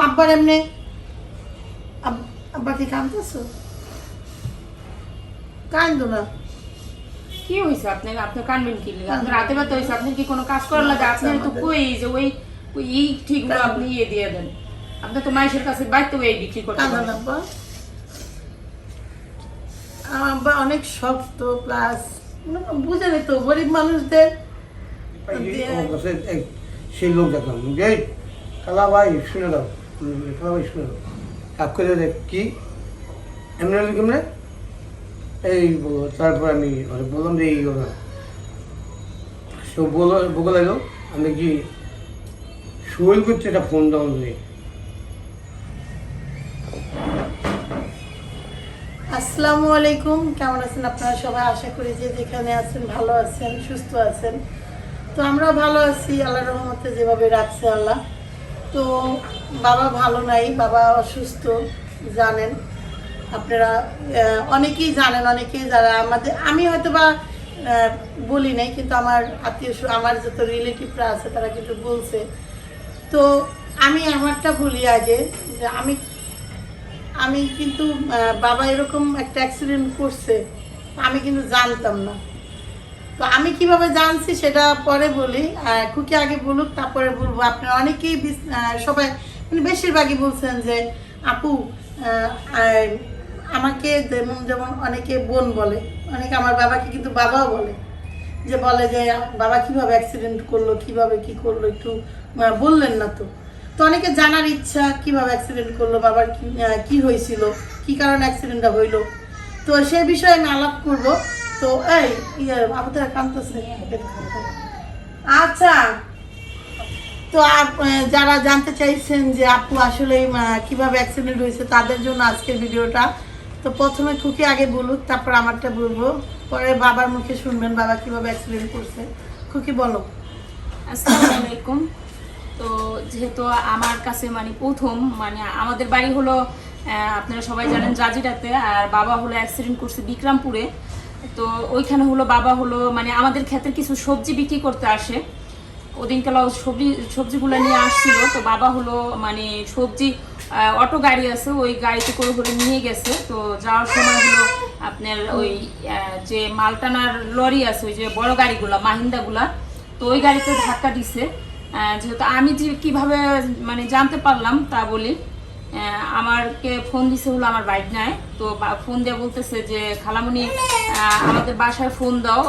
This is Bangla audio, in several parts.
আব্বার এমনি আব্বা কি কাঁদতেছো? কান্দো না। কি হয়েছে আপনার? আপনার কানবেন কি লাগে? আপনার রাতে ব্যথা হয়েছে, আপনি কি কোনো কাজ করার লাগে? আপনার তো কই যে ওই ওই এই ঠিকগুলো আপনি ইয়ে দিয়ে দেন। আপনি তো মাইশের কাছে বাইতে ওই বিক্রি করতে কান্দো পারেন। না আব্বা। আমার আব্বা অনেক শক্ত, প্লাস বুঝে নিত গরিব মানুষদের। সেই লোক দেখলাম যে কালা ভাই শুনে দাও, কালা ভাই শুনে দাও, কাপ করে দেখ কি এমনি হলে কেমনে এই বলো। তারপর আমি বললাম যে এই কথা সে বলে লাগলো আমি কি শোল করছে, এটা ফোন দাও নেই। আসসালামু আলাইকুম, কেমন আছেন আপনারা সবাই? আশা করি যে যেখানে আছেন ভালো আছেন, সুস্থ আছেন। তো আমরা ভালো আছি আল্লাহর রহমতে, যেভাবে রাখছে আল্লাহ। তো বাবা ভালো নাই, বাবা অসুস্থ, জানেন আপনারা, অনেকেই জানেন, অনেকেই যারা আমাদের, আমি হয়তো বা বলি নাই, কিন্তু আমার আত্মীয় আমার যত রিলেটিভরা আছে তারা কিন্তু বলছে। তো আমি আমারটা বলি আগে, যে আমি কিন্তু বাবা এরকম একটা অ্যাক্সিডেন্ট করছে আমি কিন্তু জানতাম না। তো আমি কিভাবে জানছি সেটা পরে বলি, খুকি আগে বলুক তারপরে বলবো। আপনারা অনেকেই সবাই মানে বেশিরভাগই বলছেন যে আপু আমাকে যেমন যেমন অনেকে বোন বলে, অনেকে আমার বাবাকে কিন্তু বাবাও বলে, যে বলে যে বাবা কিভাবে অ্যাক্সিডেন্ট করলো, কিভাবে কি করলো, একটু বললেন না তো। তো অনেকে জানার ইচ্ছা কিভাবে অ্যাক্সিডেন্ট করলো, বাবার কি হয়েছিল, কি কারণে অ্যাক্সিডেন্টটা হইলো। তো সেই বিষয়ে আমি আলাপ করবো। তো এই আমাদের কান্দতেছে। আচ্ছা, তো যারা জানতে চাইছেন যে আপু আসলে কিভাবে অ্যাক্সিডেন্ট হয়েছে, তাদের জন্য আজকের ভিডিওটা। তো প্রথমে খুকি আগে বলুক, তারপর আমারটা বলবো, পরে বাবার মুখে শুনবেন বাবা কিভাবে অ্যাক্সিডেন্ট করছে। খুকি বলো। আসসালামু আলাইকুম। তো যেহেতু আমার কাছে মানে প্রথম মানে আমাদের বাড়ি হলো আপনারা সবাই জানেন জাজিরাতে, আর বাবা হলো অ্যাক্সিডেন্ট করছে বিক্রমপুরে। তো ওইখানে হলো বাবা হলো মানে আমাদের ক্ষেতের কিছু সবজি বিক্রি করতে আসে। ওদিনকাল সবজিগুলো নিয়ে আসছিল। তো বাবা হলো মানে সবজি অটো গাড়ি আছে, ওই গাড়িতে করে করে নিয়ে গেছে। তো যাওয়ার সময় হলো আপনার ওই যে মালটানার লরি আছে, ওই যে বড় গাড়িগুলা মাহিন্দাগুলা, তো ওই গাড়িতে ধাক্কা দিছে। যেহেতু আমি যে কিভাবে মানে জানতে পারলাম তা বলি। আমারকে ফোন দিছে হলো আমার বাইক নাই। তো ফোন দিয়ে বলতেছে যে খালামণি আমাদের বাসায় ফোন দাও,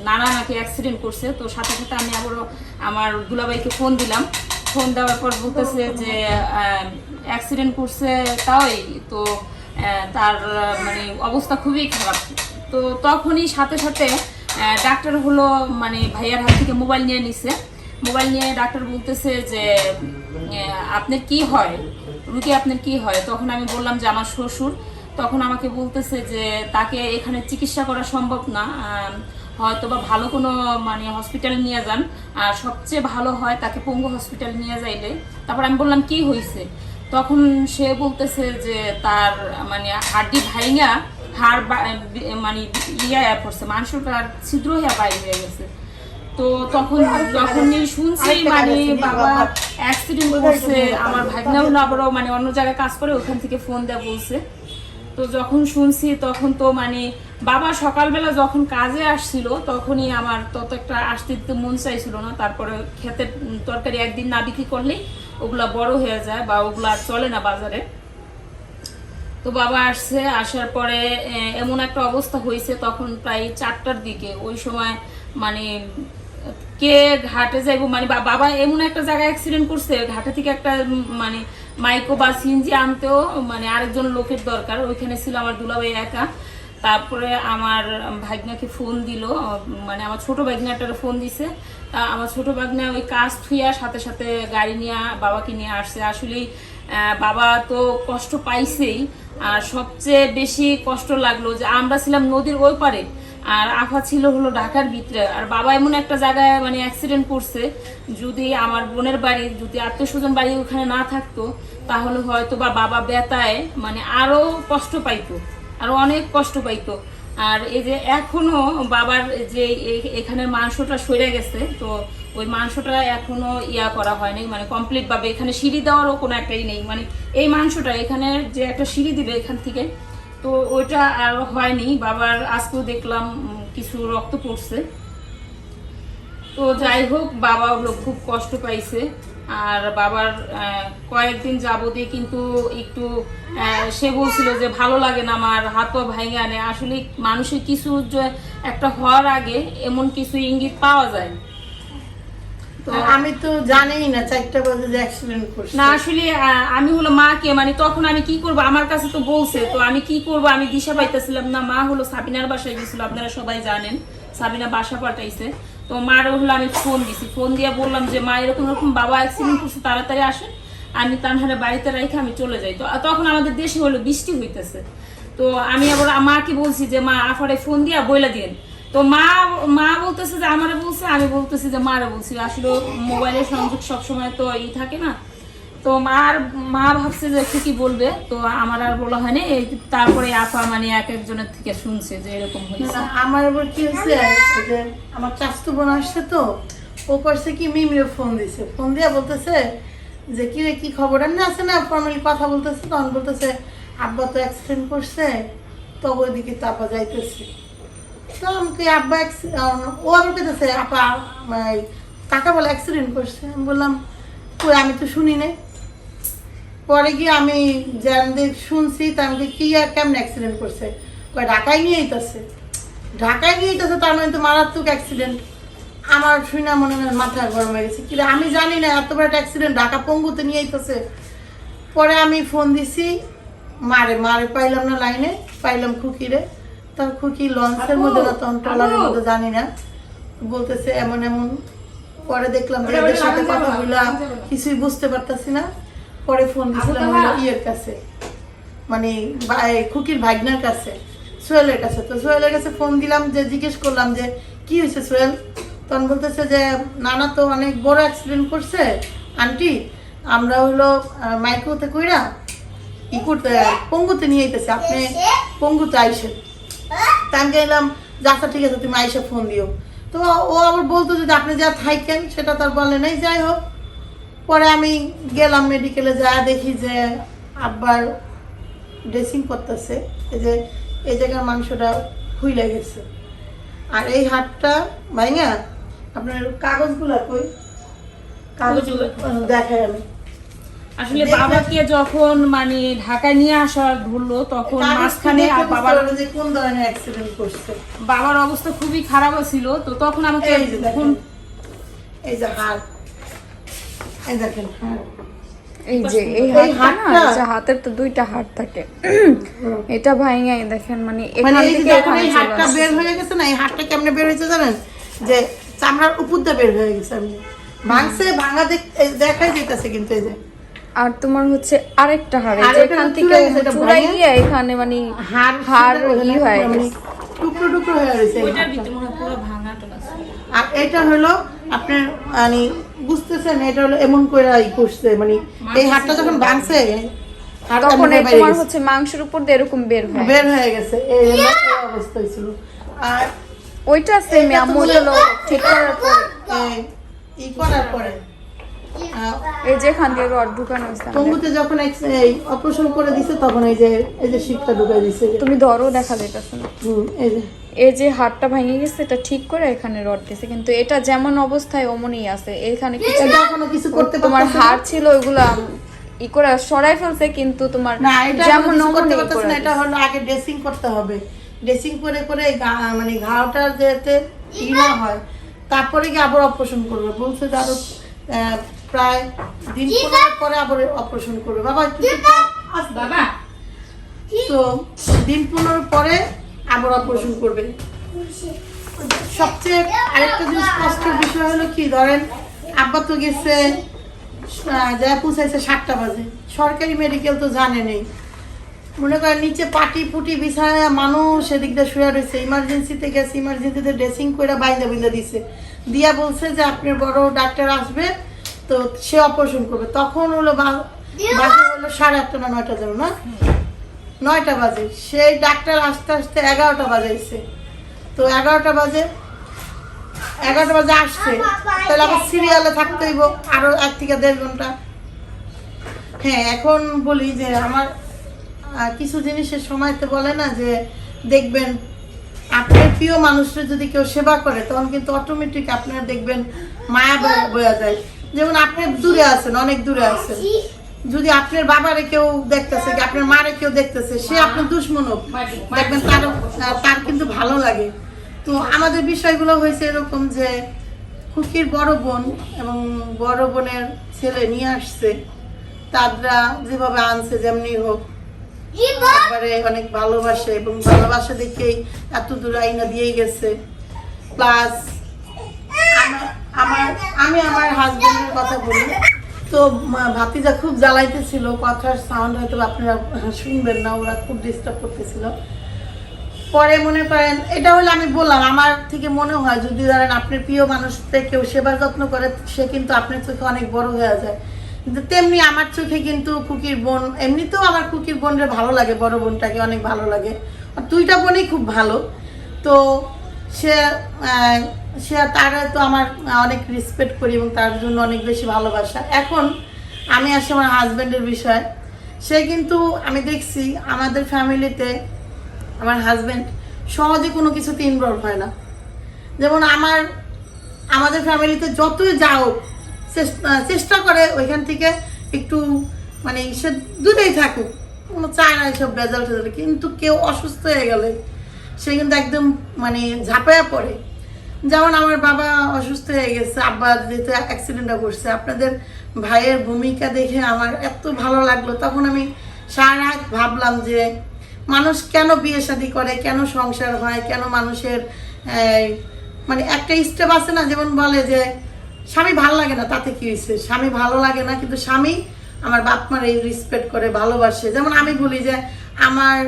নানা নাকি অ্যাক্সিডেন্ট করছে। তো সাথে সাথে আমি আবারও আমার দুলাভাইকে ফোন দিলাম। ফোন দেওয়ার পর বলতেছে যে অ্যাক্সিডেন্ট করছে তাই। তো তার মানে অবস্থা খুবই খারাপ। তো তখনই সাথে সাথে ডাক্তার হলো মানে ভাইয়ার হাত থেকে মোবাইল নিয়ে নিছে। মোবাইল নিয়ে ডাক্তার বলতেছে যে আপনার কি হয়, রুগী আপনার কি হয়। তখন আমি বললাম যে আমার শ্বশুর। তখন আমাকে বলতেছে যে তাকে এখানে চিকিৎসা করা সম্ভব না, হয়তো বা ভালো কোনো মানে হসপিটালে নিয়ে যান, আর সবচেয়ে ভালো হয় তাকে পঙ্গু হসপিটালে নিয়ে যাইলে। তারপর আমি বললাম কি হয়েছে। তখন সে বলতেছে যে তার মানে হাড্ডি ভাইঙা হাড় মানে ইয়া পড়ছে, মাংসটার ছিদ্র হইয়া বাইরে হয়ে গেছে। তো তখন যখনই শুনছি মানে বাবা অ্যাক্সিডেন্ট করছে, আমার ভাগনা হলো আবারও মানে অন্য জায়গায় কাজ করে, ওখান থেকে ফোন দেওয়া বলছে। তো যখন শুনছি তখন তো মানে বাবা সকালবেলা যখন কাজে আসছিল তখনই আমার তত একটা আসতে মন চাইছিল না। তারপরে ক্ষেতের তরকারি একদিন না বিক্রি করলেই ওগুলা বড় হয়ে যায় বা ওগুলা চলে না বাজারে। তো বাবা আসছে, আসার পরে এমন একটা অবস্থা হয়েছে তখন প্রায় 4টার দিকে। ওই সময় মানে কে ঘাটে যাইব মানে বাবা এমন একটা জায়গায় অ্যাক্সিডেন্ট করছে, ঘাটে থেকে একটা মানে মাইক্রো বা সিএনজি আনতেও মানে আরেকজন লোকের দরকার। ওইখানে ছিল আমার দুলাভাই একা। তারপরে আমার ভাগ্নাকে ফোন দিল, মানে আমার ছোট ভাগ্নাটার ফোন দিছে। আমার ছোট ভাগ্না ওই কাজ থুইয়া সাথে সাথে গাড়ি নিয়ে বাবাকে নিয়ে আসছে। আসলেই বাবা তো কষ্ট পাইছেই, আর সবচেয়ে বেশি কষ্ট লাগলো যে আমরা ছিলাম নদীর ওই পারে আর আফা ছিল হলো ঢাকার ভিতরে, আর বাবা এমন একটা জায়গায় মানে অ্যাক্সিডেন্ট করছে। যদি আমার বোনের বাড়ি, যদি আত্মীয় স্বজন বাড়ি ওখানে না থাকতো তাহলে হয়তো বা বাবা ব্যথায় মানে আরো কষ্ট পাইতো, আরো অনেক কষ্ট পাইতো। আর এই যে এখনো বাবার যে এখানের মাংসটা সরে গেছে, তো ওই মাংসটা এখনো ইয়া করা হয়নি, মানে কমপ্লিট ভাবে এখানে সিঁড়ি দেওয়ারও কোনো একটাই নেই, মানে এই মাংসটা এখানে যে একটা সিঁড়ি দিবে এখান থেকে, তো ওইটা আর হয়নি। বাবার আজকেও দেখলাম কিছু রক্ত পড়ছে। তো যাই হোক, বাবা হলো খুব কষ্ট পাইছে। আর বাবার কয়েকদিন যাবতীয় কিন্তু একটু সে বলছিল যে ভালো লাগে না, আমার হাত পা ভাঙে আনে। আসলে মানুষের কিছু যে একটা হওয়ার আগে এমন কিছু ইঙ্গিত পাওয়া যায়। তো আমি তো জানিই না 4টা বাজে যে অ্যাক্সিডেন্ট করছে। না আসলে আমি হলো মাকে, মানে তখন আমি কি করব, আমার কাছে তো বলছে, তো আমি কি করব আমি দিশা পাইতেছিলাম না। মা হলো সাবিনার বাসায় গেছিল, আপনারা সবাই জানেন সাবিনা বাসা পাঠাইছে। তো মার হলো আমি ফোন দিছি, ফোন দিয়ে বললাম যে মা এরকম এরকম বাবা অ্যাক্সিডেন্ট করছে, তাড়াতাড়ি আসেন, আমি তানহারে বাড়িতে রেখে আমি চলে যাই। তো তখন আমাদের দেশে হলো বৃষ্টি হইতেছে। তো আমি আবার মাকে বলছি যে মা আফারে ফোন দিয়া বইলা দিন। তো মা বলতেছে যে আমারে বলছে, আমি বলতেছি যে মারে বলছি। আসলে মোবাইলের সংযোগ সবসময় তো থাকে না। তো মা ভাবছে যে ঠিকই বলবে, তো আমার আর বলা হয়নি। তারপরে আপা মানে এক একজনের থেকে শুনছে যে এরকম হয়েছে। আমার আবার কি হয়েছে, যে আমার চাচতো বোন আসছে, তো ও করছে কি মিমিও ফোন দিছে, ফোন দিয়া বলতেছে যে কি রে কি খবর, না আছে না ফর্মালি কথা বলতেছে। তখন বলতেছে আব্বা তো অ্যাক্সিডেন্ট করছে, তো ওইদিকে তো আপা যাইতেছে। তো আমাকে আব্বা ও আমার কাছে আপা কাকা বলে অ্যাক্সিডেন্ট করছে। আমি বললাম কই, আমি তো শুনি নাই। পরে গিয়ে আমি জানতে শুনছি, তা আমাকে কি আর কেমন অ্যাক্সিডেন্ট করছে, কয় ঢাকায় নিয়ে যেতেছে। ঢাকায় নিয়ে যেতেছে, তার মানে তো মারাত্মক অ্যাক্সিডেন্ট। আমার শুনে মনে হয় মাথা গরম হয়ে গেছে, কিন্তু আমি জানি না এত বড় একটা অ্যাক্সিডেন্ট ঢাকা পঙ্গুতে নিয়ে যেতেছে। পরে আমি ফোন দিছি মারে পাইলাম না লাইনে, পাইলাম খুকিরে। তার খুকি লঞ্চের মধ্যে না, তখন ট্রলারের মধ্যে জানি না, বলতেছে এমন এমন। পরে দেখলাম যে এদের সাথে কথা বললাম, কিছুই বুঝতে পারতাছি না। পরে ফোন দিয়েছিলাম ইয়ের কাছে, মানে খুকির ভাগনার কাছে, সোহেলের কাছে। তো সোহেলের কাছে ফোন দিলাম, যে জিজ্ঞেস করলাম যে কি হয়েছে সোহেল। তখন বলতেছে যে নানা তো অনেক বড় অ্যাক্সিডেন্ট করছে আন্টি, আমরা হলো মাইক্রোতে কইরা ই করতে পঙ্গুতে নিয়ে যেতেছে, আপনি পঙ্গুতে আইসেন। তা আমি গেলাম যে আচ্ছা ঠিক আছে তুমি আইসা ফোন দিও। তো ও আবার বলতো যে আপনি যা থাকেন সেটা তার বলে নাই। যাই হোক, পরে আমি গেলাম মেডিকেলে, যা দেখি যে আব্বার ড্রেসিং করতেছে, এই যে এই জায়গার মাংসটা খুইলে গেছে, আর এই হাতটা ভাইঙা আপনার কাগজগুলো কই, কাগজগুলো দেখাই আমি। আসলে বাবাকে যখন মানে ঢাকায় নিয়ে আসা ধরলো, তখন মাঝখানে আর বাবার যে কোন ধরনের অ্যাক্সিডেন্ট করছে, বাবার অবস্থা খুবই খারাপ ছিল। তো তখন আমাকে ফোন, এই যে হাত, এই দেখেন এই যে এই হাতটা না, এই যে হাতের তো 2টা হাত থাকে, এটা ভাঙাই দেখেন, মানে এখান থেকে এখন এই হাতটা বের হয়ে গেছে না, এই হাতটা কেমনে বের হয়েছে জানেন, যে চামড়ার উপর দিয়ে বের হয়ে গেছে। আমি ভাঙছে, ভাঙা দেখাই যেতেছে, কিন্তু এই যে আর তোমার হচ্ছে আরেকটা হাড়, যেখান থেকে চুড়াই গিয়ে এখানে মানে হাড় ই হয়ে গেছে, টুকরো টুকরো হয়ে গেছে। ওইটার ভিতরে মনে হয় পুরো ভাঙাটা আছে। আর এটা হলো আপনার মানে বুঝতেছেন, এটা হলো এমন করে ই করছে, মানে এই হাতটা যখন ভাঙছে তখন তোমার হচ্ছে মাংসের উপর দিয়ে এরকম বের হয়ে গেছে, এই অবস্থা ছিল। আর ওইটা সেম আম্মু হলো ঠিক করার পরে ই করার পরে এই যে খান দিয়ে রড ঢুকানো হয়েছে, পঙ্গুতে যখন অপারেশন করে দিছে, তখন এই যে শিকটা ঢুকাই দিছে। তুমি ধরো, দেখা যাইতেছে না, এই যে হাড়টা ভেঙে গেছে, এটা ঠিক করে এখানে রড দিয়েছে, কিন্তু এটা যেমন অবস্থায় অমনই আছে। এখানে কিছু করতে তোমার হাড় ছিল ওইগুলা ই করে সরাই ফেলছে, কিন্তু তোমার যেমন করতে পারতেছে না। এটা হলো আগে ড্রেসিং করতে হবে, ড্রেসিং করে করে মানে ঘাওটা যাতে ই না হয়, তারপরে কি আবার অপারেশন করবে বলছে। যে আরো প্রায় দিন 15 পরে আবার অপারেশন করবে। বাবা একটু বাবা, তো দিন 15 পরে আবার অপারেশন করবে। সবচেয়ে আরেকটা জিনিস কষ্টের বিষয় হলো কি, ধরেন আব্বা তো গেছে যা পৌঁছাইছে 7টা বাজে, সরকারি মেডিকেল তো জানে নেই, মনে করেন নিচে পাটি পুটি বিছায় মানুষ এদিক দিয়ে শুয়ে রয়েছে। ইমার্জেন্সিতে গেছে, ইমার্জেন্সিতে ড্রেসিং করে বাইন্দা দিছে, দিয়া বলছে যে আপনার বড় ডাক্তার আসবে, তো সে অপারেশন করবে। তখন হলো বাজে হলো 8:30 না 9টা যেন না, 9টা বাজে। সেই ডাক্তার আসতে আসতে 11টা বাজাইছে। তো 11টা বাজে 11টা বাজে আসছে, তাহলে আবার সিরিয়ালে থাকতে হইব আরো 1 থেকে 1.5 ঘন্টা। হ্যাঁ, এখন বলি যে আমার কিছু জিনিসের সময়তে বলে না যে দেখবেন আপনার প্রিয় মানুষের যদি কেউ সেবা করে তখন কিন্তু অটোমেটিক আপনারা দেখবেন মায়া বয়া যায়। যেমন আপনি দূরে আছেন, অনেক দূরে আছেন, যদি আপনার বাবারে কেউ দেখতেছে, আপনার মারে কেউ দেখতেছে, সে আপনার দুশ্মন হোক, দেখবেন তার কিন্তু ভালো লাগে। তো আমাদের বিষয়গুলো হয়েছে এরকম যে খুকির বড় বোন এবং বড় বোনের ছেলে নিয়ে আসছে, তারা যেভাবে আনছে যেমনি হোক একবারে অনেক ভালোবাসে এবং ভালোবাসা দেখেই এত দূর আইনা দিয়ে গেছে। প্লাস আমি আমার হাজবেন্ডের কথা বলি, তো ভাতিজা খুব জ্বালাইতেছিল, কথার সাউন্ড হয়তো আপনারা শুনবেন না, ওরা খুব ডিস্টার্ব করতেছিল। পরে মনে করেন এটা হলে আমি বললাম আমার থেকে মনে হয় যদি ধরেন আপনার প্রিয় মানুষকে কেউ সেবা যত্ন করে সে কিন্তু আপনার চোখে অনেক বড় হয়ে যায়, কিন্তু তেমনি আমার চোখে কিন্তু খুকির বোন, এমনিতেও আমার খুকির বোনরে ভালো লাগে, বড় বোনটাকে অনেক ভালো লাগে, আর 2টা বোনই খুব ভালো। তো সে তারা তো আমার অনেক রেসপেক্ট করি এবং তার জন্য অনেক বেশি ভালোবাসা। এখন আমি আসি আমার হাজব্যান্ডের বিষয়। সে কিন্তু আমি দেখছি আমাদের ফ্যামিলিতে আমার হাজব্যান্ড সহজে কোনো কিছুতে ইনভলভ হয় না। যেমন আমাদের ফ্যামিলিতে যতই যাও চেষ্টা করে ওইখান থেকে একটু মানে সে দূরেই থাকুক, কোনো চায় না এইসব বেজাল টেজাল, কিন্তু কেউ অসুস্থ হয়ে গেলে সে কিন্তু একদম মানে ঝাঁপায়া পড়ে। যেমন আমার বাবা অসুস্থ হয়ে গেছে, আব্বা যেহেতু অ্যাক্সিডেন্টটা করছে, আপনাদের ভাইয়ের ভূমিকা দেখে আমার এত ভালো লাগলো। তখন আমি সারা রাত ভাবলাম যে মানুষ কেন বিয়ে শাদী করে, কেন সংসার হয়, কেন মানুষের মানে একটা স্টেপ আছে না, যেমন বলে যে স্বামী ভালো লাগে না তাতে কি হয়েছে, স্বামী ভালো লাগে না কিন্তু স্বামী আমার বাপ মার এই রেসপেক্ট করে ভালোবাসে। যেমন আমি বলি যে আমার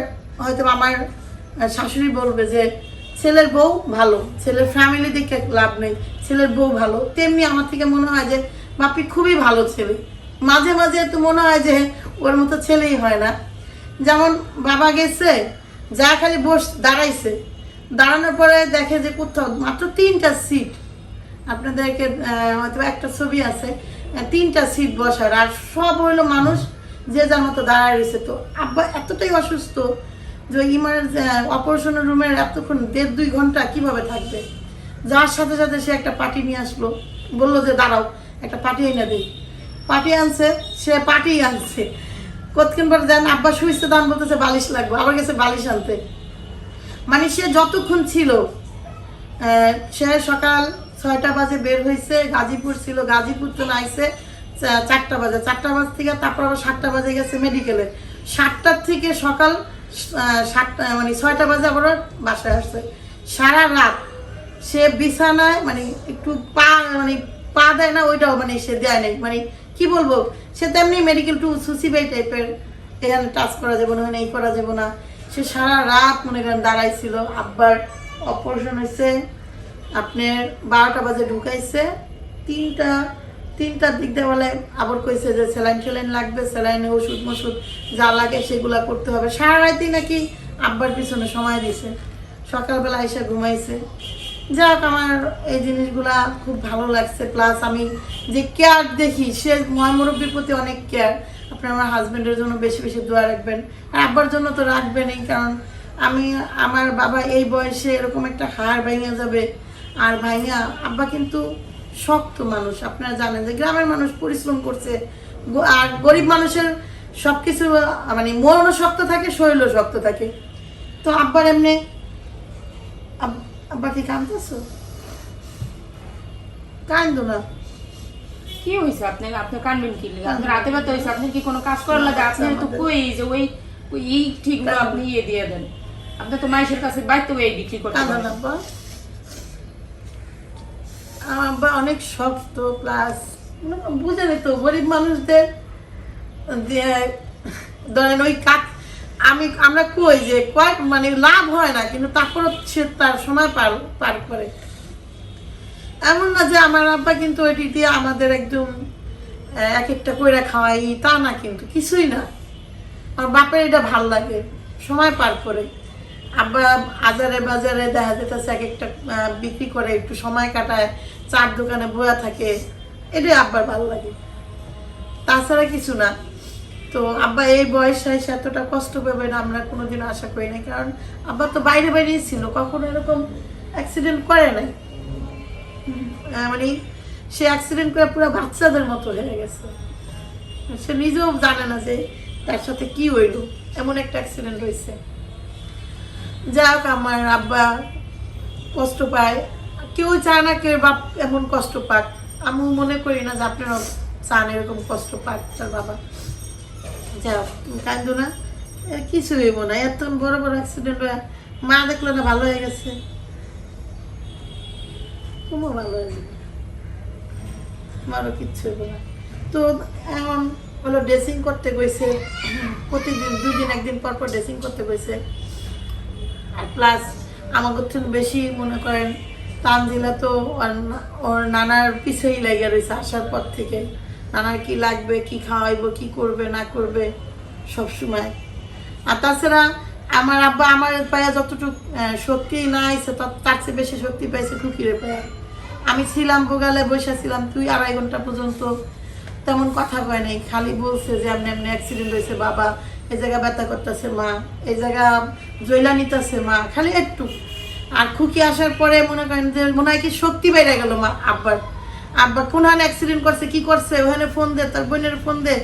হয়তো আমার শাশুড়ি বলবে যে ছেলের বউ ভালো, ছেলের ফ্যামিলি দেখে লাভ নেই, ছেলের বউ ভালো, তেমনি আমার থেকে মনে হয় যে বাপি খুবই ভালো ছেলে। মাঝে মাঝে তো মনে হয় যে ওর মতো ছেলেই হয় না। যেমন বাবা গেছে যা খালি দাঁড়াইছে, দাঁড়ানোর পরে দেখে যে কোথাও মাত্র 3টা সিট, আপনাদেরকে হয়তো একটা ছবি আছে, 3টা সিট বসার, আর সব হইলো মানুষ যে যার মতো দাঁড়ায় রয়েছে। তো আব্বা এতটাই অসুস্থ যে অপারেশনের রুমের এতক্ষণ 1.5-2 ঘন্টা কিভাবে থাকবে। যার সাথে সাথে সে একটা পার্টি নিয়ে আসলো, বললো যে দাঁড়াও একটা পার্টি এনে দিই। পার্টি আনছে, সে পার্টি আনছে, কতক্ষণ পরে দেন আব্বা শুয়েছে, দান বলতেছে বালিশ লাগবে, আবার গেছে বালিশ আনতে। মানে সে যতক্ষণ ছিল, সে সকাল 6টা বাজে বের হয়েছে, গাজীপুর ছিল, গাজীপুর তো নাইছে 4টা বাজে, 4টা বাজ থেকে তারপর আবার 7টা বাজে গেছে মেডিকেলে, 7টার থেকে সকাল 7টা মানে 6টা বাজে আবার বাসায় আসছে। সারা রাত সে বিছানায় মানে একটু পা দেয় না, ওইটাও মানে সে দেয় নাই, মানে কি বলবো, সে তেমনি মেডিকেল টু সুসিবাই টাইপের, এখানে টাচ করা যাবে না, ওখানে এই করা যাবে না। সে সারা রাত মনে করেন দাঁড়াইছিল। আব্বার অপারেশন হয়েছে আপনার 12টা বাজে ঢুকাইছে, 3টার দিক দিয়ে বলে আবার কইছে যে স্যালাইন লাগবে, স্যালাইনে ওষুধ মশুদ যা লাগে সেগুলা করতে হবে। সারা রাতই নাকি আব্বার পিছনে সময় দিছে, সকালবেলা এসে ঘুমাইছে। যাক আমার এই জিনিসগুলা খুব ভালো লাগছে। প্লাস আমি যে কেয়ার দেখি, সে মহামুরব্বীর প্রতি অনেক কেয়ার। আপনি আমার হাজব্যান্ডের জন্য বেশি বেশি দোয়া রাখবেন, আর আব্বার জন্য তো রাখবেনই, কারণ আমার বাবা এই বয়সে এরকম একটা হাড় ভেঙে যাবে। আর ভাইয়া আব্বা কিন্তু শক্ত মানুষ, আপনারা জানেন যে গ্রামের মানুষ পরিশ্রম করছে, আর গরিব মানুষের সবকিছু মানে মনও শক্ত থাকে, শরীরও শক্ত থাকে। তো আব্বার এমনি, আব্বা কি কাঁদতেছো? কান্দো না। কি হয়েছে আপনার কানবেন কি লাগে? আপনার রাতে ব্যথা হয়েছে, আপনি কি কোনো কাজ করার লাগে? আপনি তো কই যে ওই ঠিকগুলো আপনি দিয়ে দেন। আপনি তো মাইশের কাছে বাইতে ওই বিক্রি করতে কাঁদো না আব্বা। আমার আব্বা অনেক শক্ত, প্লাস বুঝে নিত গরিব মানুষদের ধরেন ওই কাজ আমরা কই যে কয়েক মানে লাভ হয় না, কিন্তু তারপরও সে তার সময় পার করে। এমন না যে আমার আব্বা কিন্তু ওইটি দিয়ে আমাদের একদম এক একটা কইরা খাওয়াই, তা না, কিন্তু কিছুই না। আমার বাপের এটা ভাল লাগে, সময় পার করে। আব্বা আজারে বাজারে দেখা যেতেছে এক একটা বিক্রি করে একটু সময় কাটায়, চার দোকানে বয়া থাকে, এটাই আব্বার ভালো লাগে, তাছাড়া কিছু না। তো আব্বা এই বয়সে এসে এতটা কষ্ট পাবে না আমরা কোনোদিন আশা করি নাই, কারণ আব্বা তো বাইরে বাইরেই ছিল, কখনো এরকম অ্যাক্সিডেন্ট করে নাই। মানে সে অ্যাক্সিডেন্ট করে পুরো বাচ্চাদের মতো হয়ে গেছে, সে নিজেও জানে না যে তার সাথে কি হইল, এমন একটা অ্যাক্সিডেন্ট হয়েছে। যাই হোক, আমার আব্বা কষ্ট পায়, কেউ চায় না কেউ বাপ এমন কষ্ট পাক, আমি মনে করি না যে আপনারা চান এরকম কষ্ট পাক তার বাবা। যাই হোক, তুমি কান্দো না, কিছু হইব না, এত বড় বড় অ্যাক্সিডেন্ট হয়, মা দেখলো না ভালো হয়ে গেছে, তুমিও ভালো হয়ে যাবে, তোমারও কিচ্ছু হইব না। তো এখন হলো ড্রেসিং করতে গেছে, প্রতিদিন 2 দিন 1 দিন পর পর ড্রেসিং করতে গেছে। আর প্লাস আমাকে থেকে বেশি মনে করেন তানজিলা তো ওর নানার পিছেই লেগে রয়েছে আসার পর থেকে, নানার কি লাগবে, কি খাওয়াইবো, কি করবে না করবে সব সময়। আর তাছাড়া আমার আব্বা আমার পায়ে যতটুকু শক্তি না আইছে তার চেয়ে বেশি শক্তি পাইছে খুকিরে পায়ে। আমি ছিলাম বোগালে বসেছিলাম, তুই 2.5 ঘন্টা পর্যন্ত তেমন কথা কয় নাই, খালি বলছে যে এমনি এমনি অ্যাক্সিডেন্ট হয়েছে বাবা, এই জায়গা ব্যথা করতেছে মা, এই জায়গা জয়লা নিতেছে মা, খালি একটু। আর খুকি আসার পরে মনে করেন যে মনে হয় কি শক্তি বেড়ে গেল মা আব্বার। আব্বা কোনখানে অ্যাক্সিডেন্ট করছে, কি করছে, ওখানে ফোন দে, তার বোনের ফোন দে,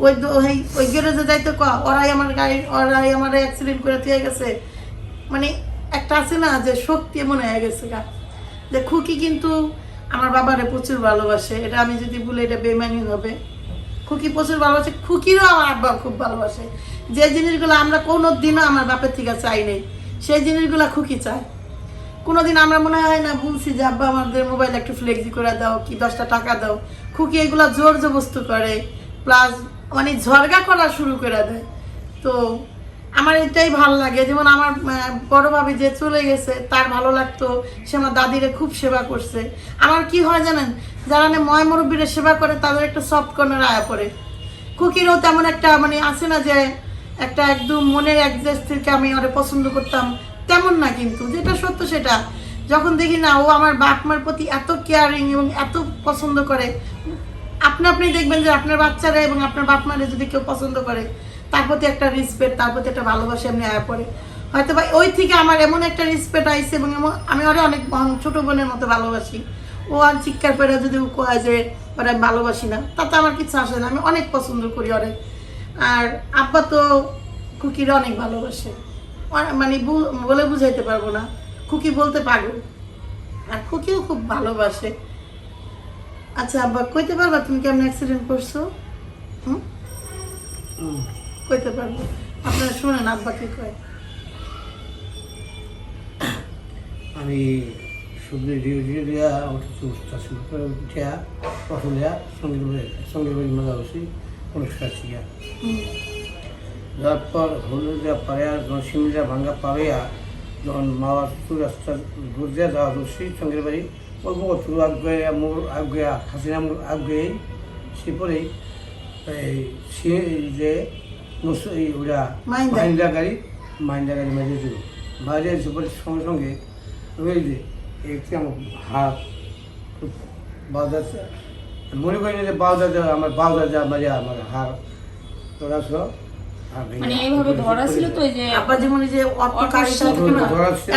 ওই গ্যারেজে যাইতে ওরাই আমার গাড়ি, ওরাই আমার অ্যাক্সিডেন্ট করে দিয়ে গেছে। মানে একটা আছে না যে শক্তি মনে হয়ে গেছে গা, যে খুকি কিন্তু আমার বাবারে প্রচুর ভালোবাসে, এটা আমি যদি বলি এটা বেমানি হবে। খুকি প্রচুর ভালোবাসে, খুকিরও আমার আব্বা খুব ভালোবাসে। যে জিনিসগুলো আমরা কোনো দিনও আমার বাপের থেকে চাই নাই, সেই জিনিসগুলো খুকি চায়। কোনোদিন আমরা মনে হয় না বলছি যে আব্বা আমাদের মোবাইল একটু ফ্লেক্সি করে দাও, কি 10টা টাকা দাও, খুকি এগুলো জোর জবস্ত করে, প্লাস মানে ঝরগা করা শুরু করে দেয়। তো আমার এটাই ভালো লাগে। যেমন আমার বড় ভাবি যে চলে গেছে, তার ভালো লাগতো, সে আমার দাদিরে খুব সেবা করছে। আমার কি হয় জানেন, যারা ময় মুরব্বীরা সেবা করে তাদের একটা সফট কর্নার আয়া পড়ে। খুকিরও তেমন একটা মানে আছে না যে একটা একদম মনের একজেস্ট থেকে আমি ওরে পছন্দ করতাম, তেমন না। কিন্তু যেটা সত্য সেটা, যখন দেখি না ও আমার বাপ মার প্রতি এত কেয়ারিং এবং এত পছন্দ করে, আপনি দেখবেন যে আপনার বাচ্চারা এবং আপনার বাপ মারে যদি কেউ পছন্দ করে, তার প্রতি একটা রেসপেক্ট, তার প্রতি একটা ভালোবাসা এমনি আয়া পড়ে। হয়তো বা ওই থেকে আমার এমন একটা রেসপেক্ট আইছে, এবং আমি ওরে অনেক ছোট বোনের মতো ভালোবাসি। ও আর চিৎকার করে যদি ও কয় যে ওরা আমি ভালোবাসি না, তাতে আমার কিছু আসে না, আমি অনেক পছন্দ করি ওরে। আর আব্বা তো খুকির অনেক ভালোবাসে, মানে বলে বুঝাইতে পারবো না, খুকি বলতে পাগল, আর খুকিও খুব ভালোবাসে। আচ্ছা আব্বা, কইতে পারবা তুমি কেমন অ্যাক্সিডেন্ট করছো? কইতে পারবো? আপনারা শুনেন আব্বা কি কয়। আমি সবজি দিয়া উঠা পছন্দিয়া সঙ্গে বাড়ি মজা বসি অনুষ্ঠান শিখা তারপর হলুদিয়া পাড়িয়া যখন সিমলিয়া ভাঙ্গা পাড়িয়া যখন মাওয়া রাস্তার দূর দিয়া যাওয়া দর্শি সঙ্গের বাড়ি অল্প কত আগে মোর আগে হাসিনা মোর আগে সেপরেই যে ওরা মাহিন্দা গাড়ি মাঝে ছিল মাঝে সেপরে সঙ্গে সঙ্গে ওই যে একটি আমার হাত বাজার মনে করি না যে বাজার আমার বাজার যা মাঝে আমার হার তোরা সব মানে এইভাবে ধরা ছিল তো, যে আব্বা যেমন যে অটো গাড়িটা থাকে না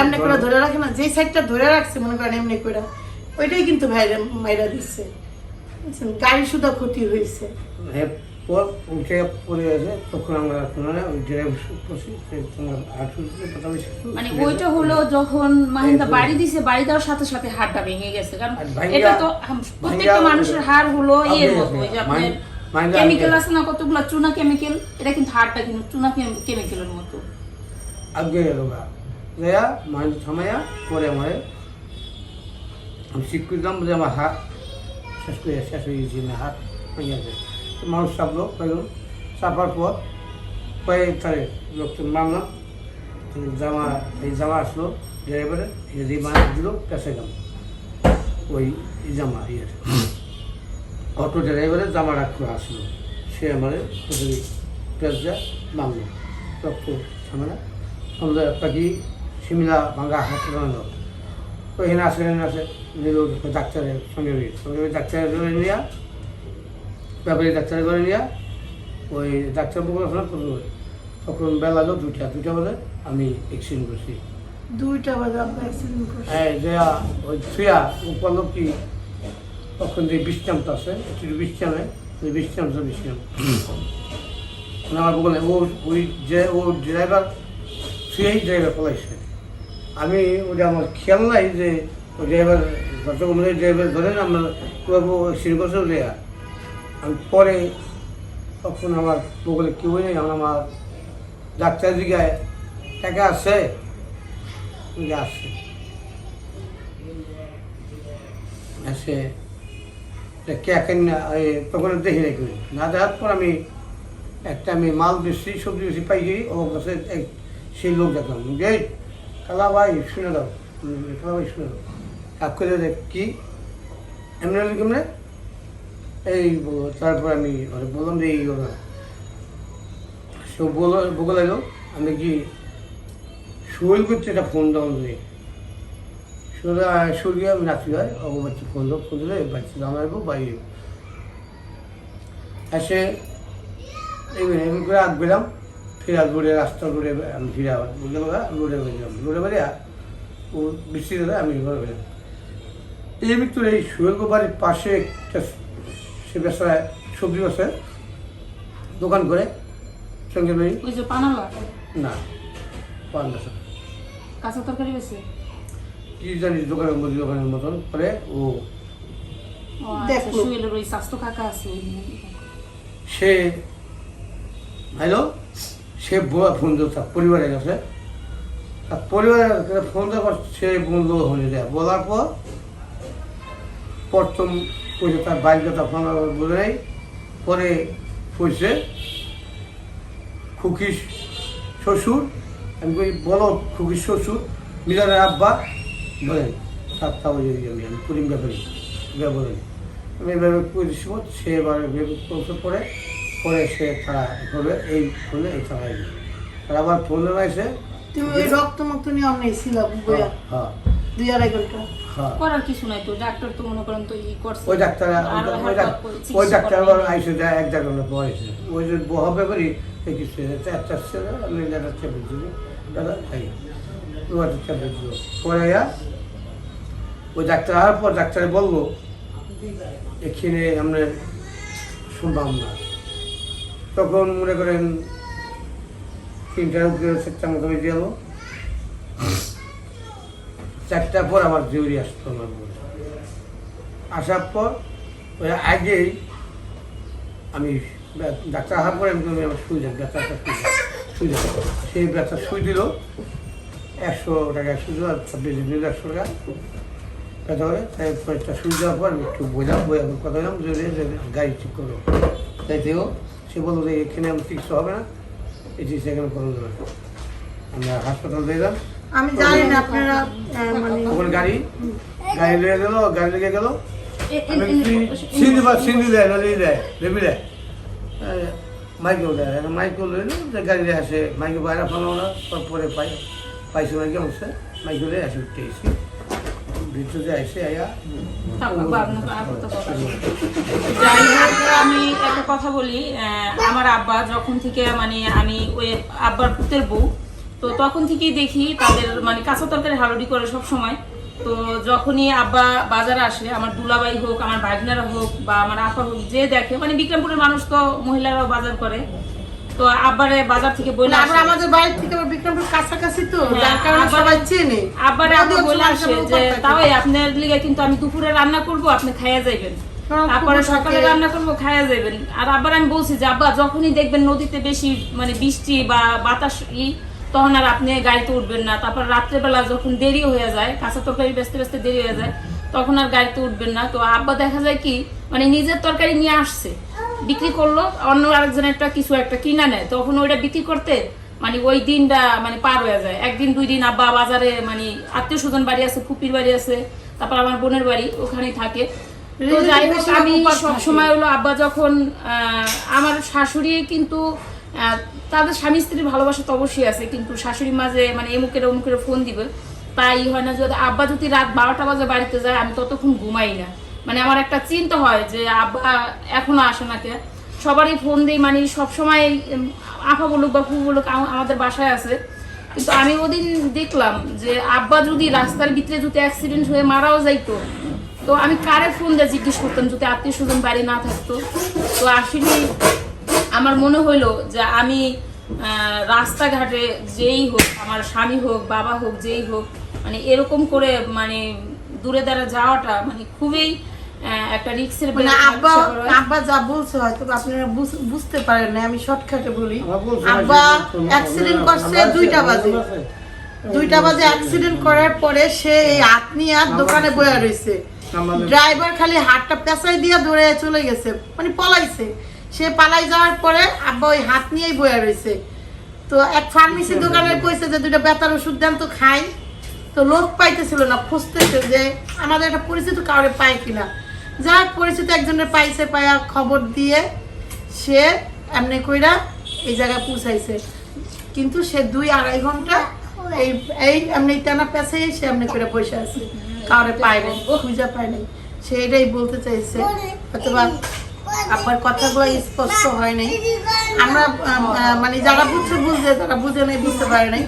এমনি করে ধরে রাখে না, যে সাইডটা ধরে রাখছে মনে করেন এমনি করে, ওইটাই কিন্তু মাইরা দিচ্ছে, গাড়ি শুধু ক্ষতি হয়েছে। উঠে পড়ে গেছে তখন আমরা ওই মানে ওইটা হলো যখন মাহিন্দা বাড়ি দিছে, বাড়ি দেওয়ার সাথে সাথে হাড়টা ভেঙে গেছে। কারণ এটা তো প্রত্যেকটা মানুষের হাড় হলো ইয়ের মতো, ওই যে আপনার কেমিক্যাল আছে না কতগুলো চুনা কেমিক্যাল, এটা কিন্তু হাড়টা কিন্তু চুনা কেমিক্যালের মতো আগে গেল গা মাহিন্দা থামাইয়া পরে আমার আমি ঠিক করলাম বলে আমার হাত শেষ হয়ে গেছি না, হাত ভেঙে গেছে। মানুষ চাপলো কয়েকজন, চাপার পর কয়েক তারে লোকজন মারলাম, এই জামা আসলো ড্রাইভারে, এই মাছ দিল পেঁচে গেল ওই জামা ইয়ের অটো ড্রাইভারের জামা রাখতে আসলো, সে আমার পেঁচ দেয় মারল, রক্ত ঝামেলা সন্ধ্যা পাখি শিমলা ভাঙ্গা হাসপাতাল ওইখানে আছে নিল ডাক্তারের সঙ্গে ডাক্তারের ধরে নিয়ে ব্যাপারী ডাক্তারের ধরে নিয়ে ওই ডাক্তার বলে তখন বেলা হলো 2টা বাজে আমি অ্যাক্সিডেন্ট করছি। 2টা বাজে আপনি অ্যাক্সিডেন্ট করছেন? হ্যাঁ দেয়া ওই থুয়া উপলো কি তখন যে বিশ্রামটা আছে একটু বিশ্রামে ওই বিশ্রামটা আমার বলে ও ড্রাইভার থুয়াই ড্রাইভার পলাইছে। আমি ওটা আমার খেয়াল নাই যে ওই ড্রাইভার যতক্ষণ ড্রাইভার ধরেন আমরা অ্যাক্সিডেন্ট করছে দেয়া আমি পরে তখন আমার বলে কেউ নেই আমার ডাক্তার জিগায় টাকা আছে আসছে আসে তখন দেখি নাকি না দেখার পর আমি মাল বেশি সবজি বেশি পাইছি ও কাছে সেই লোক দেখলাম এই কালা ভাই শুনে দাও কালা ভাই শুনে দাও এক করে দেখ কি এমনি কেমনে এই বলো। তারপর আমি বললাম যে এই না সব বলে লাগলো আমি কি শরীর করছে একটা ফোন দাও দিয়ে শরীরে আমি নাচি হয় বাচ্চা ফোন দিলে বাচ্চা দাম আসবো বাইরে এসে এমনি করে আগ বেলাম ফিরা রোডে রাস্তা রোডে আমি ফিরে আবার বুঝতে রোডে বেরিলাম রোডে বেরিয়ে ও বৃষ্টি ধরে আমি ঘরে বেরলাম। এর ভিতরে এই সুয়েলগো বাড়ির পাশে একটা সে ব্যবসায় সবজি ব্যবসায় দোকান করে সঙ্গে বেরি না পান ব্যবসা কাঁচা তরকারি বেশি কি জানিস দোকানের মতন করে ও ওই স্বাস্থ্য কাকা আছে সে হ্যালো সে ফোন দিল তার পরিবারের কাছে তার পরিবারের কাছে ফোন দেওয়ার সে বন্ধু হয়ে যায় বলার পর প্রথম কইছে তার বাইক কথা ফোন বলে নেই পরে কইছে খুকি শ্বশুর আমি কই বলো খুকি শ্বশুর মিজানের আব্বা বলেন 7টা বাজে আমি করিম ব্যাপারী বলেন আমি এভাবে করেছি সে এবার পরে পরে সে তারা করবে এই ফোনে এই তারা আর আবার ফোনে রয়েছে তুমি ওই রক্ত মুক্ত নিয়ে অনেক ছিল বইয়া হ্যাঁ 2-2.5 ঘন্টা করার কিছু নাই তো ডাক্তার তো মনে করেন তো করছে ওই ডাক্তার আবার আইসে যায় 1 ঘন্টা পর এসে ওই যে হবে করি এই কিছু একটা ছেলে আমি দাদা চেপে দিলি দাদা তাই ওটা চেপে দিল পরে ওই ডাক্তার আসার পর ডাক্তারে বললো এখানে আমরা শুনলাম না তখন মনে করেন 3টার উপরে 4টার মতো বেজে গেল 4টার পর আমার জরুরি আসতো আমার আসার পর ওই আগেই আমি ডাক্তার আসার পরে আমি আমার শুই যাই ব্যথাটা শুই যাই সেই ব্যথা শুই দিল 100 টাকা শুই দিল 26 দিন 100 টাকা ব্যথা হবে তারপর একটা শুই দেওয়ার পর আমি একটু বললাম কথা বললাম যে গাড়ি ঠিক করো তাইতেও সে বললো যে এখানে আমি চিকিৎসা হবে না এই চিকিৎসা এখানে করা যাবে না আমরা হাসপাতাল দিলাম আমি জানি না আপনারা মানে ওখানে গাড়ি লেগে গেল গাড়ি লেগে গেল সিন্ধি দেয় নদী দেয় ভেবি দেয় মাইকেও দেয় মাইকেও লইল যে গাড়ি আসে মাইকে বাইরে ফেলো না পরে পাইছে মাইকে হচ্ছে মাইকেও আসে উঠতে এসে ভিতরে আসে আয়া যাই হোক আমি একটা কথা বলি আমার আব্বা যখন থেকে মানে আমি ওই আব্বার পুতের বউ তো তখন থেকেই দেখি তাদের মানে কাঁচা তরকারি হালুডি করে সব সময়। তো যখনই আব্বা বাজারে আসে আমার দুলাভাই হোক আমার ভাগনারা হোক বা আমার আপা হোক যে দেখে মানে বিক্রমপুরের মানুষ তো মহিলারাও বাজার করে তো আব্বারে বাজার থেকে বলে আমরা আমাদের বাড়ি থেকে বিক্রমপুর কাছাকাছি তো যার কারণে সবাই চেনে আব্বারে আব্বা বলে আসে যে তাও আপনার লিগে কিন্তু আমি দুপুরে রান্না করব আপনি খাইয়া যাইবেন তারপরে সকালে রান্না করবো খাইয়া যাবেন। আর আবার আমি বলছি যে আব্বা যখনই দেখবেন নদীতে বেশি মানে বৃষ্টি বা বাতাস তখন আর আপনি গাড়িতে উঠবেন না। তারপর রাত্রেবেলা যখন দেরি হয়ে যায় কাঁচা তরকারি বেচতে বেচতে দেরি হয়ে যায় তখন আর গাড়িতে উঠবেন না। তো আব্বা দেখা যায় কি মানে নিজের তরকারি নিয়ে আসছে বিক্রি করলো অন্য আরেকজনেরটা কিছু একটা কিনা নেয় তখন ওইটা বিক্রি করতে মানে ওই দিনটা মানে পার হয়ে যায়। 1 দিন 2 দিন আব্বা বাজারে মানে আত্মীয় স্বজন বাড়ি আছে ফুপির বাড়ি আছে তারপর আমার বোনের বাড়ি ওখানেই থাকে। তো যাই হোক আমি সবসময় হলো আব্বা যখন আমার শাশুড়ি কিন্তু তাদের স্বামী স্ত্রীর ভালোবাসা তো অবশ্যই আছে, কিন্তু শাশুড়ি মাঝে মানে অমুকের ফোন দিবে তাই হয় না। যদি আব্বা যদি রাত 12টা বাজে বাড়িতে যায় আমি ততক্ষণ ঘুমাই না, মানে আমার একটা চিন্তা হয় যে আব্বা এখনো আসে না কে। সবারই ফোন দিই, মানে সবসময় আপা বলুক বা ফু বলুক আমাদের বাসায় আছে। কিন্তু আমি ওদিন দেখলাম যে আব্বা যদি রাস্তার ভিতরে যদি অ্যাক্সিডেন্ট হয়ে মারাও যাইতো, তো আমি কারে ফোন দিয়ে জিজ্ঞেস করতাম যদি আত্মীয় স্বজন বাড়ি না থাকতো। তো আসলে আমার মনে হইলো যে আমি রাস্তাঘাটে যেই হোক, আমার স্বামী হোক বাবা হোক যেই হোক, মানে এরকম করে মানে দূরে দাঁড়া যাওয়াটা মানে খুবই একটা রিস্কের। মানে আব্বা যা বলছে হয়তো আপনারা বুঝতে পারেন না, আমি শর্টকাটে বলি। আব্বা অ্যাক্সিডেন্ট করছে 2টা বাজে অ্যাক্সিডেন্ট করার পরে সে এই হাত নিয়ে আর দোকানে বয়া রয়েছে। ড্রাইভার খালি হাতটা পেঁচাই দিয়ে দৌড়ে চলে গেছে, মানে পলাইছে। সে পালাই যাওয়ার পরে আব্বা ওই হাত নিয়েই বয়া রয়েছে। তো এক ফার্মেসি দোকানে কইছে যে 2টা ব্যথার ওষুধ দেন তো খাই। তো লোক পাইতেছিল না, খুঁজতেছে যে আমাদের একটা পরিচিত কাউরে পায় কিনা। যা পরিচিত একজনের পাইছে, পায়া খবর দিয়ে সে এমনি কইরা এই জায়গায় পৌঁছাইছে। কিন্তু সে 2-2.5 ঘন্টা এই এমনি টানা পেছে সে এমনি করে বসে আছে, কাউরে পায় নাই, খুঁজে পায় নাই। সে এটাই বলতে চাইছে, অথবা আপনার কথাগুলো স্পষ্ট হয় নাই। আমরা মানে যারা বুঝছে, যারা বুঝে নাই বুঝতে পারে নাই।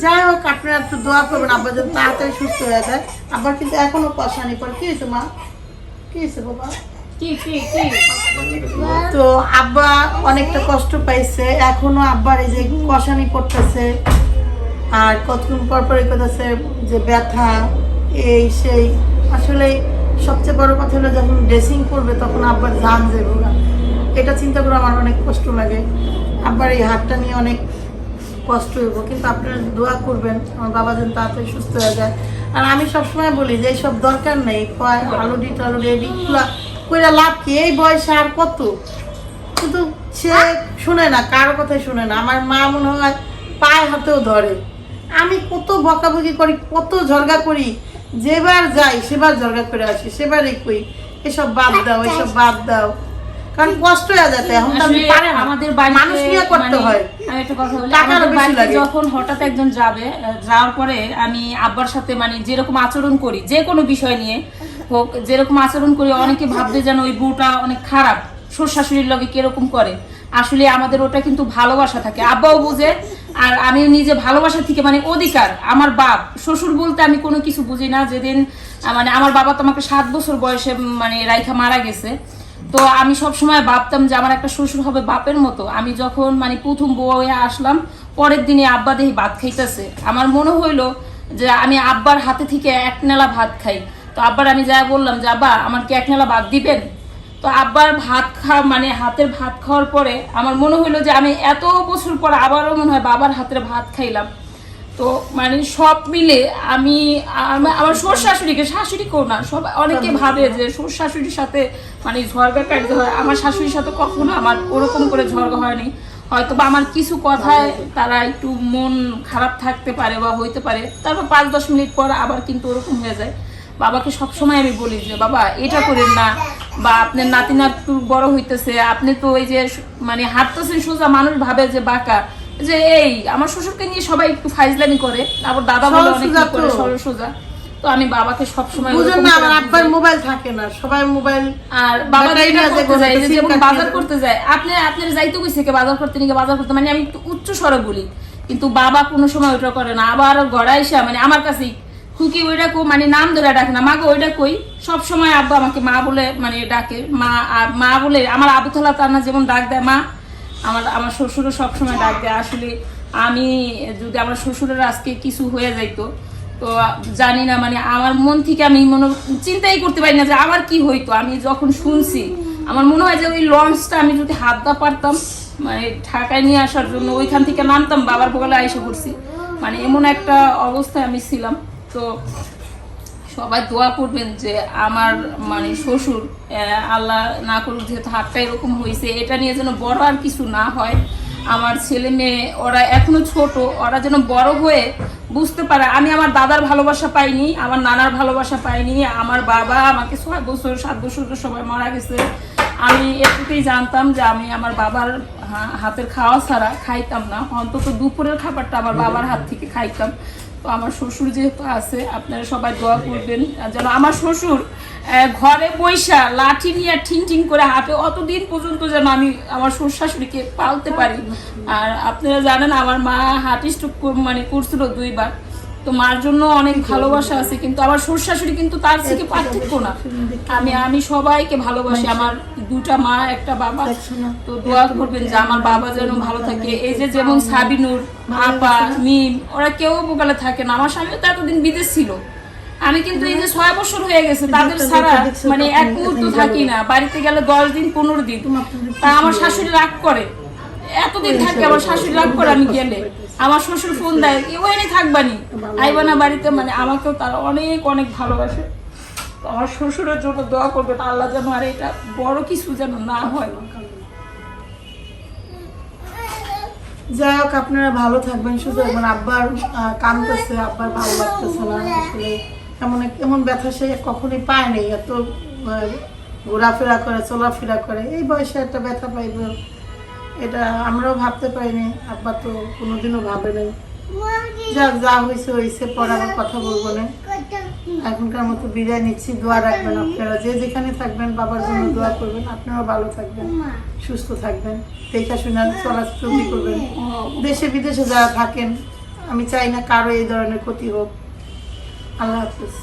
যাই হোক, আপনারা একটু দোয়া করবেন আব্বা যেন তাড়াতাড়ি সুস্থ হয়ে যায়। আব্বার কিন্তু এখনো পশানি পর। কি হয়েছে মা, কি হয়েছে বাবা? তো আব্বা অনেকটা কষ্ট পাইছে, এখনো আব্বার এই যে কষানি পড়তেছে, আর কতক্ষণ পর পরে করতেছে যে ব্যথা এই সেই। আসলে সবচেয়ে বড় কথা হলো যখন ড্রেসিং করবে তখন আব্বার জান যাবে না, এটা চিন্তা করে আমার অনেক কষ্ট লাগে। আব্বার এই হাতটা নিয়ে অনেক কষ্ট হইব, কিন্তু আপনারা দোয়া করবেন আমার বাবা যেন তাড়াতাড়ি সুস্থ হয়ে যায়। আর আমি সবসময় বলি যে এইসব দরকার নেই, আলুডি টালুডি এদিকগুলা কইরা লাভ কি, এই বয়সে আর কত। কিন্তু সে শুনে না, কারো কথাই শুনে না। আমার মা মনে হয় পায়ে হাতেও ধরে। আমি কত বকাবকি করি, কত ঝরগা করি, যেবার যাই সেবার ঝরগা করে আসি, সেবারই কই এসব বাদ দাও, এসব বাদ দাও, কারণ কষ্ট হয়ে যাচ্ছে। এখন তো আমি পারে না, আমাদের বাড়িতে মানুষ নিয়ে করতে হয়। আমি একটা কথা বলি, টাকারও আমাদের বেশি বাড়িতে লাগে। যখন হঠাৎ একজন যাওয়ার পরে আমি আব্বার সাথে মানে যেরকম আচরণ করি, যে কোনো বিষয় নিয়ে হোক যেরকম আচরণ করি, অনেকে ভাববে যেন ওই বউটা অনেক খারাপ, শ্বশুর শাশুড়ির লগে কিরকম করে। আসলে আমাদের ওটা কিন্তু ভালোবাসা থাকে, আব্বাও বুঝে। আর আমি নিজে ভালোবাসা থেকে মানে অধিকার, আমার বাপ শ্বশুর বলতে আমি কোনো কিছু বুঝি না। যেদিন মানে আমার বাবা তো আমাকে 7 বছর বয়সে মানে রাইখা মারা গেছে, তো আমি সব সময় ভাবতাম যে আমার একটা শ্বশুর হবে বাপের মতো। আমি যখন মানে প্রথম বউ হয়ে আসলাম, পরের দিনে আব্বা দেখি ভাত খাইতেছে, আমার মনে হইলো যে আমি আব্বার হাতে থেকে 1 নেলা ভাত খাই। তো আব্বার আমি যা বললাম যে আব্বা আমার কি 1 নেলা ভাত দিবেন। তো আব্বার ভাত মানে হাতের ভাত খাওয়ার পরে আমার মনে হইলো যে আমি এত বছর পর আবারও মনে হয় বাবার হাতের ভাত খাইলাম। তো মানে সব মিলে আমি আমার শ্বশুর শাশুড়িকে, শাশুড়িকেও না, সব অনেকে ভাবে যে শ্বশুর শাশুড়ির সাথে মানে ঝগড়া কাটতে হয়। আমার শাশুড়ির সাথে কখনো আমার ওরকম করে ঝগড়া হয়নি। হয়তো বা আমার কিছু কথায় তারা একটু মন খারাপ থাকতে পারে বা হইতে পারে, তারপর 5-10 মিনিট পর আবার কিন্তু ওরকম হয়ে যায়। বাবাকে সবসময় আমি বলি যে বাবা এটা করেন না, বা আপনার নাতি নাতু বড় হইতেছে, আপনি তো ওই যে মানে হাঁটতেছেন সোজা, মানুষ ভাবে যে বাঁকা, যে এই আমার শ্বশুরকে নিয়ে সবাই একটু ফাইজলামি করে, আবার দাদা বলে অনেক করে সরল সোজা। তো আমি বাবাকে সবসময় বুঝেন না, আমার আব্বার মোবাইল থাকে না, সবাই মোবাইল। আর বাবা যেটা করতে যায়, এই যে যেমন বাজার করতে যায়, আপনার যাইতে কইছে কে বাজার করতে, নিয়ে বাজার করতে, মানে আমি একটু উচ্চ স্বরে বলি, কিন্তু বাবা কোনো সময় ওইটা করে না। আবার ঘরে আইসা মানে আমার কাছেই খুকি ওইটা কো মানে নাম ধরে ডাকে না, মাকে ওইটা কই, সব সময় আব্বা আমাকে মা বলে মানে ডাকে। মা বলে আমার আবু থালা তান্না যেমন ডাক দেয় মা, আমার শ্বশুরও সবসময় ডাক দেয়। আসলে আমি যদি আমার শ্বশুরের আজকে কিছু হয়ে যাইতো, তো জানি না মানে আমার মন থেকে আমি চিন্তাই করতে পারি না যে আমার কি হইতো। আমি যখন শুনছি আমার মনে হয় যে ওই লঞ্চটা আমি যদি হাত দা পারতাম মানে ঢাকায় নিয়ে আসার জন্য, ওইখান থেকে নামতাম, বাবার বগলে এসে পড়ছি, মানে এমন একটা অবস্থায় আমি ছিলাম। তো সবাই দোয়া করবেন যে আমার মানে শ্বশুর আল্লাহ না করুক, যেহেতু হাতটা এরকম হয়েছে, এটা নিয়ে যেন বড় আর কিছু না হয়। আমার ছেলে মেয়ে ওরা এখনো ছোট, ওরা যেন বড় হয়ে বুঝতে পারে আমি আমার দাদার ভালোবাসা পাইনি, আমার নানার ভালোবাসা পাইনি, আমার বাবা আমাকে 6 বছর 7 বছর সময় মারা গেছে। আমি এটুকুই জানতাম যে আমি আমার বাবার হাতের খাওয়া ছাড়া খাইতাম না, অন্তত দুপুরের খাবারটা আমার বাবার হাত থেকে খাইতাম। তো আমার শ্বশুর যেহেতু আছে, আপনারা সবাই দোয়া করবেন যেন আমার শ্বশুর ঘরে বৈশা লাঠি নিয়ে ঠিং ঠিং করে হাঁটে, অতদিন পর্যন্ত যেন আমি আমার শ্বশুর শাশুড়িকে পালতে পারি। আর আপনারা জানেন আমার মা হার্ট স্ট্রোক মানে করছিল 2 বার, তো মার জন্য অনেক ভালোবাসা আছে, কিন্তু আমার শ্বশুর শাশুড়ি কিন্তু তার থেকে পার্থক্য না। আমি সবাইকে ভালোবাসি, আমার 2টা মা 1টা বাবা। তো দোয়া করবেন যে আমার বাবা যেন ভালো থাকে। এই যে যেমন সাবিনুর, আপা, মিম, ওরা কেউ বোকালে থাকে না। আমার স্বামীও তো এতদিন বিদেশ ছিল, আমি কিন্তু এই যে 6 বছর হয়ে গেছে তাদের ছাড়া মানে এক মুহূর্ত থাকি না। বাড়িতে গেলে 10 দিন 15 দিন, তা আমার শাশুড়ি রাগ করে, এতদিন থাকে আমার শাশুড়ি রাগ করে আমি গেলে। আমার শ্বশুর ফোন দেয়, ওখানে থাকবানি, আইবা না বাড়িতে, মানে আমাকেও তারা অনেক অনেক ভালোবাসে। তো আমার শ্বশুরের জন্য দোয়া করবেন, আল্লাহ যেন আর এটা বড় কিছু যেন না হয়। যাই হোক, আপনারা ভালো থাকবেন, সুস্থ থাকবেন। আব্বার কাঁদতেছে, আব্বার ভালো লাগতেছে না, আসলে এমন ব্যথা সে কখনোই পায় নাই। এত ঘোরাফেরা করে, চলাফেরা করে, এই বয়সে একটা ব্যথা পাইব এটা আমরাও ভাবতে পারিনি, আব্বা তো কোনোদিনও ভাবে নাই। যাক, যা হয়েছে হয়েছে, পরে আবার কথা বলবো না। এখনকার মতো বিদায় নিচ্ছি। দোয়া রাখবেন আপনারা, যে যেখানে থাকবেন বাবার জন্য দোয়া করবেন। আপনারাও ভালো থাকবেন, সুস্থ থাকবেন, দেখা শুনে চলাচলি করবেন। দেশে বিদেশে যারা থাকেন, আমি চাই না কারো এই ধরনের ক্ষতি হোক। আল্লাহ হাফিজ।